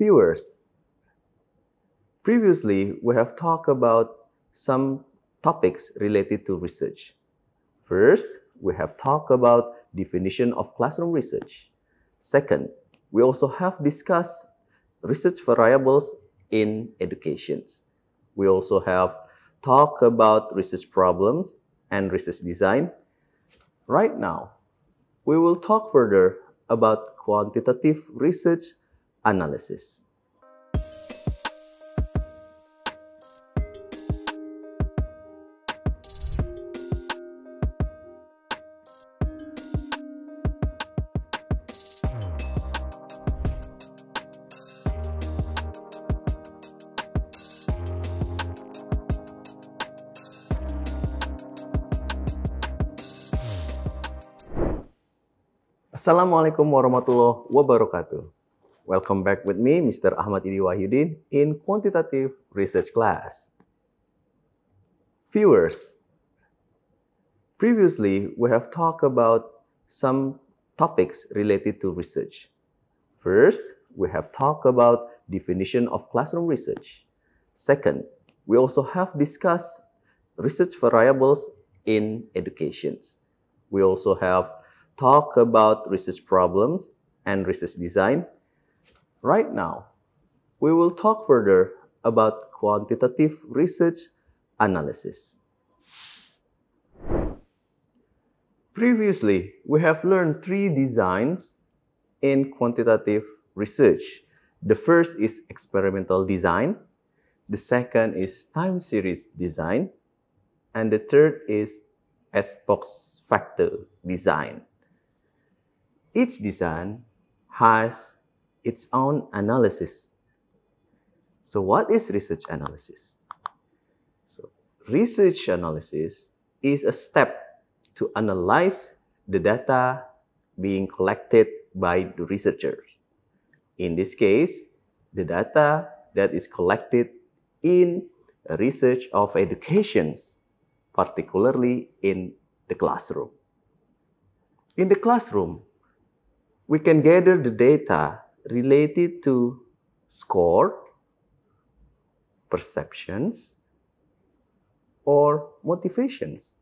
Viewers, previously we have talked about some topics related to research. First, we have talked about definition of classroom research. Second, we also have discussed research variables in education. We also have talked about research problems and research design. Right now, we will talk further about quantitative research analysis. Assalamualaikum warahmatullahi wabarakatuh. Welcome back with me, Mr. Ahmad Wahyudin, in Quantitative Research class. Viewers, previously we have talked about some topics related to research. First, we have talked about definition of classroom research. Second, we also have discussed research variables in education. We also have talk about research problems and research design. Right now, we will talk further about quantitative research analysis. Previously, we have learned three designs in quantitative research. The first is experimental design, the second is time series design, and the third is post facto design. Each design has its own analysis. So what is research analysis? So research analysis is a step to analyze the data being collected by the researchers. In this case, the data that is collected in research of education, particularly in the classroom. In the classroom, we can gather the data related to score, perceptions, or motivations.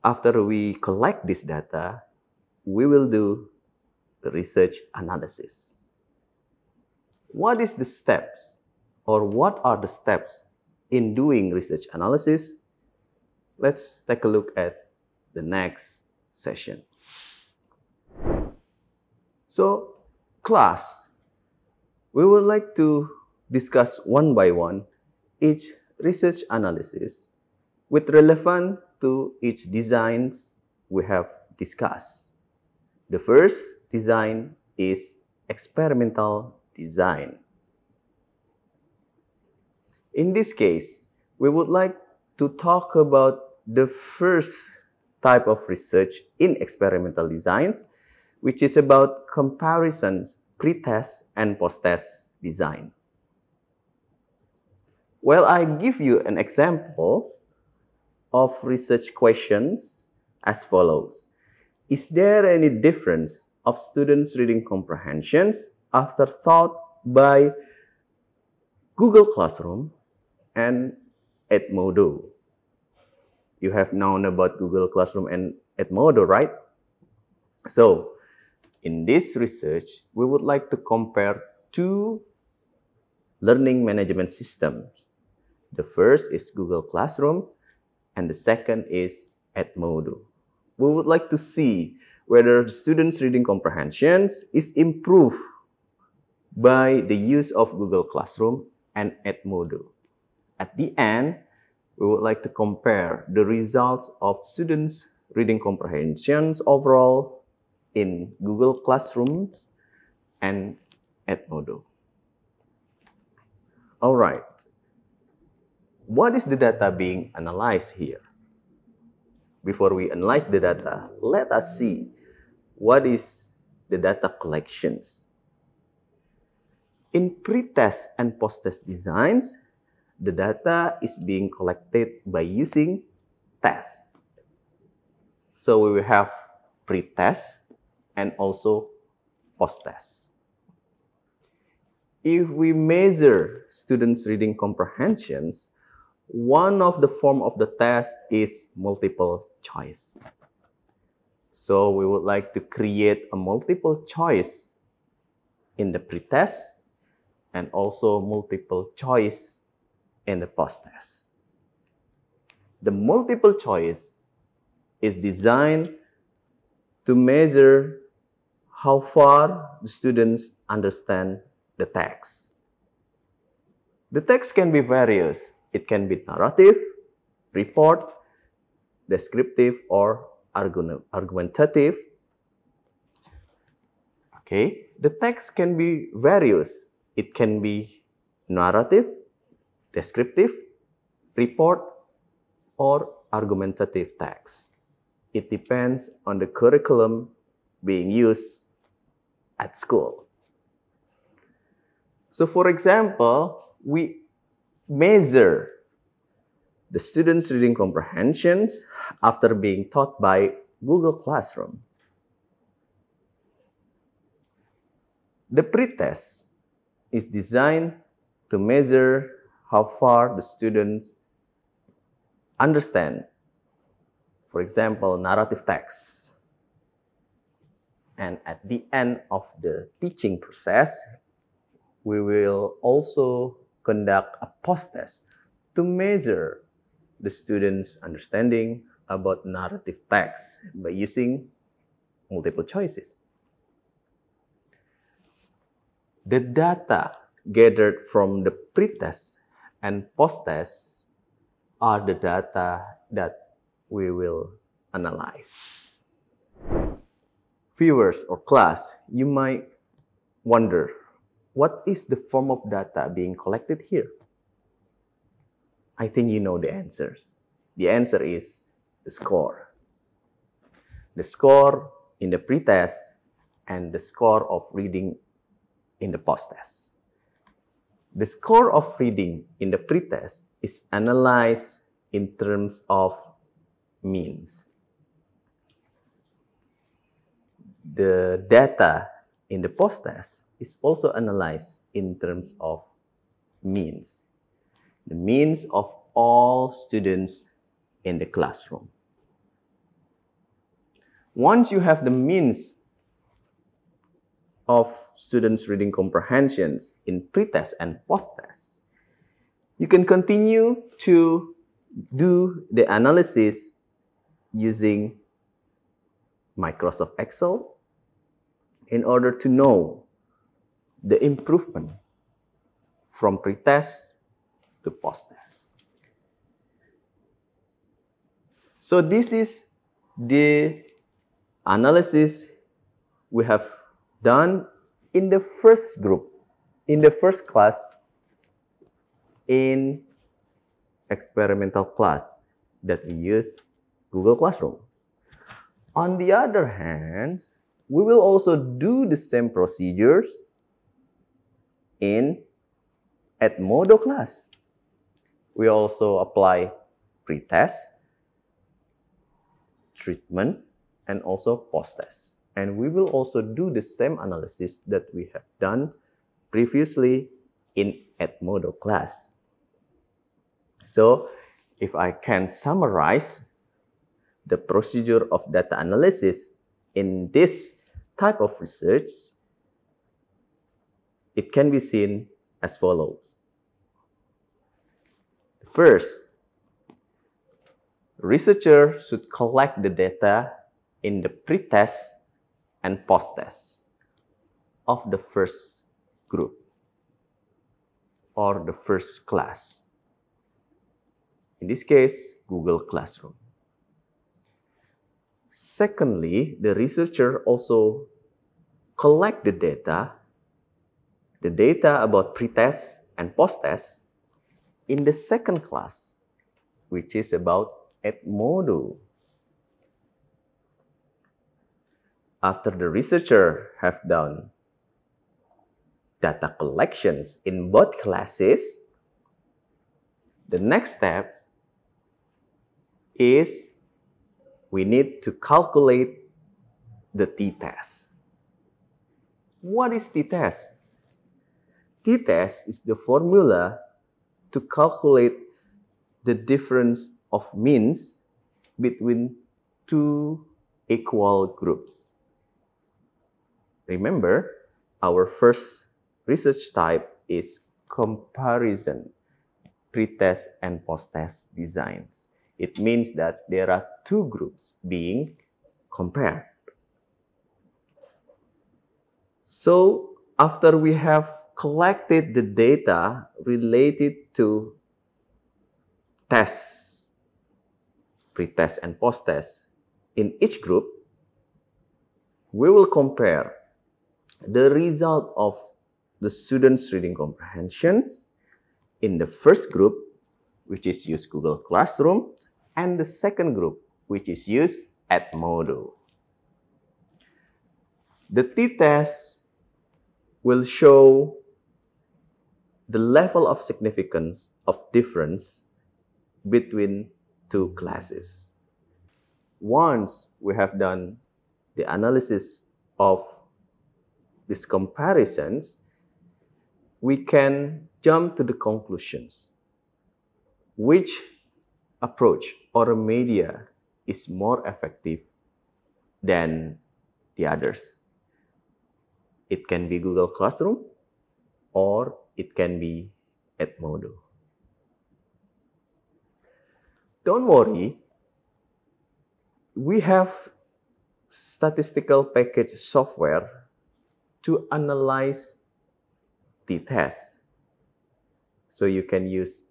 After we collect this data, we will do the research analysis. What is the steps, or what are the steps in doing research analysis? Let's take a look at the next session. So, class, we would like to discuss one by one each research analysis with relevant to each designs we have discussed. The first design is experimental design. In this case, we would like to talk about the first type of research in experimental designs, which is about comparisons, pre-test and post-test design. Well, I give you an example of research questions as follows. Is there any difference of students' reading comprehensions after taught by Google Classroom and Edmodo? You have known about Google Classroom and Edmodo, right? So, in this research, we would like to compare two learning management systems. The first is Google Classroom, and the second is Edmodo. We would like to see whether the students' reading comprehensions is improved by the use of Google Classroom and Edmodo. At the end, we would like to compare the results of students' reading comprehensions overall in Google Classroom and Edmodo. All right. What is the data being analyzed here? Before we analyze the data, let us see what is the data collections. In pre-test and post-test designs, the data is being collected by using tests. So we will have pre-test and also post-test. If we measure students' reading comprehensions, one of the form of the test is multiple choice. So we would like to create a multiple choice in the pre-test and also multiple choice in the post-test. The multiple choice is designed to measure how far the students understand the text. The text can be various. It can be narrative, report, descriptive, or argumentative. Okay, the text can be various. It can be narrative, descriptive, report, or argumentative text. It depends on the curriculum being used at school. So for example, we measure the students' reading comprehensions after being taught by Google Classroom. The pretest is designed to measure how far the students understand, for example, narrative text. And at the end of the teaching process, we will also conduct a post-test to measure the students' understanding about narrative text by using multiple choices. The data gathered from the pretest and post-test are the data that we will analyze. Viewers or class, you might wonder, what is the form of data being collected here? I think you know the answers. The answer is the score. The score in the pretest and the score of reading in the post-test. The score of reading in the pretest is analyzed in terms of means. The data in the post-test is also analyzed in terms of means. The means of all students in the classroom. Once you have the means of students' reading comprehensions in pretest and post-test, you can continue to do the analysis using Microsoft Excel in order to know the improvement from pretest to post-test. So this is the analysis we have done in the first group, in the first class, in experimental class that we use Google Classroom. On the other hand, we will also do the same procedures in Edmodo class. We also apply pretest, treatment, and also post-test. And we will also do the same analysis that we have done previously in Edmodo class. So, if I can summarize the procedure of data analysis in this type of research, it can be seen as follows. First, researcher should collect the data in the pretest and post-test of the first group or the first class. In this case, Google Classroom. Secondly, the researcher also collect the data about pretest and post-test in the second class, which is about Edmodo. After the researcher have done data collections in both classes, the next step is we need to calculate the t-test. What is t-test? t-test is the formula to calculate the difference of means between two equal groups. Remember, our first research type is comparison, pre-test and post-test designs. It means that there are two groups being compared. So after we have collected the data related to tests, pre-test and post-test in each group, we will compare the result of the students' reading comprehensions in the first group, which is used Google Classroom, and the second group, which is used Edmodo. The t-test will show the level of significance of difference between two classes. Once we have done the analysis of these comparisons, we can jump to the conclusions. Which approach or media is more effective than the others? It can be Google Classroom or it can be Edmodo. Don't worry, we have statistical package software to analyze the test. So you can use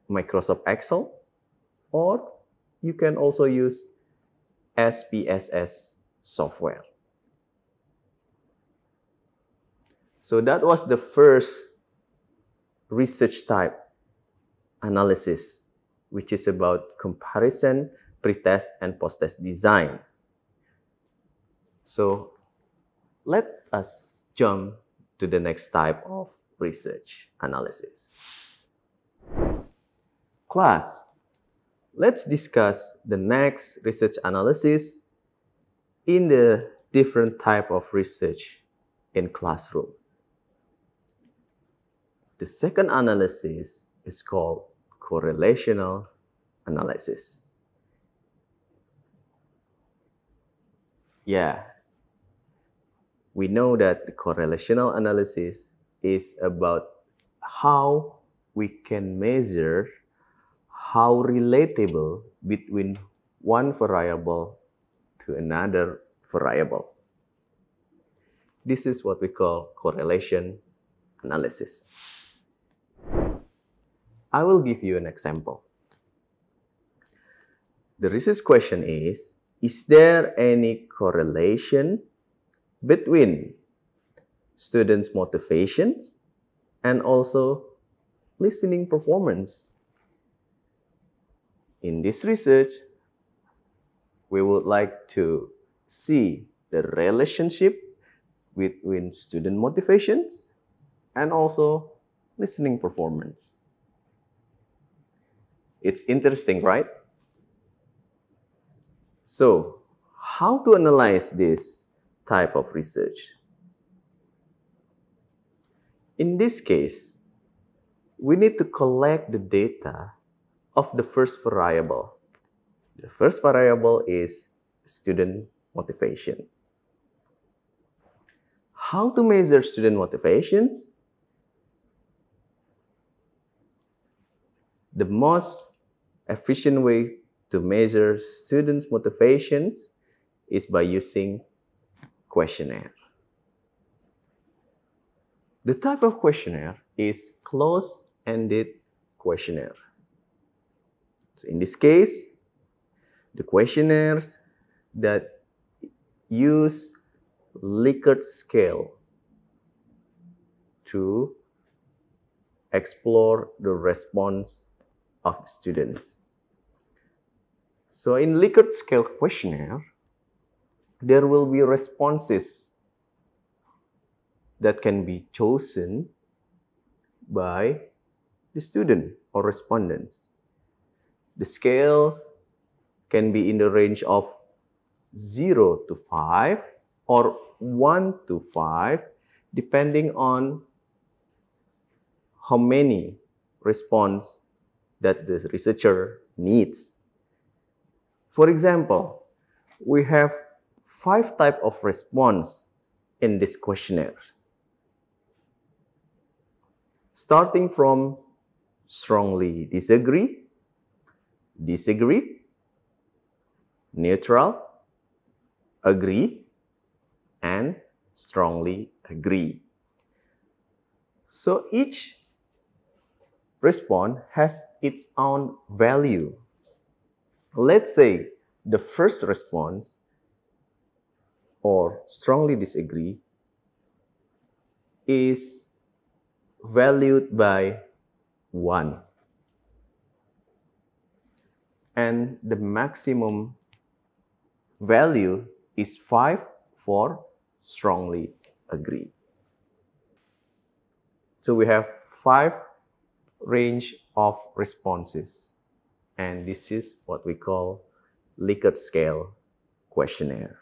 Microsoft Excel or you can also use SPSS software. So that was the first research type analysis, which is about comparison, pre-test, and post-test design. So let us jump to the next type of research analysis. Class, let's discuss the next research analysis in the different type of research in classroom. The second analysis is called correlational analysis. Yeah, we know that the correlational analysis is about how we can measure how relatable between one variable to another variable. This is what we call correlation analysis. I will give you an example. The research question is there any correlation between students' motivations and also listening performance? In this research, we would like to see the relationship between student motivations and also listening performance. It's interesting, right? So, how to analyze this type of research? In this case, we need to collect the data of the first variable. The first variable is student motivation. How to measure student motivations? The most efficient way to measure students' motivations is by using questionnaire. The type of questionnaire is closed-ended questionnaire. So in this case, the questionnaires that use Likert scale to explore the response of the students. So in Likert scale questionnaire, there will be responses that can be chosen by the student or respondents. The scales can be in the range of 0 to 5 or 1 to 5, depending on how many response that the researcher needs. For example, we have 5 types of response in this questionnaire. Starting from strongly disagree, disagree, neutral, agree, and strongly agree. So each response has its own value. Let's say the first response, or strongly disagree, is valued by 1. And the maximum value is 5 for strongly agree. So we have 5 range of responses, and this is what we call Likert scale questionnaire.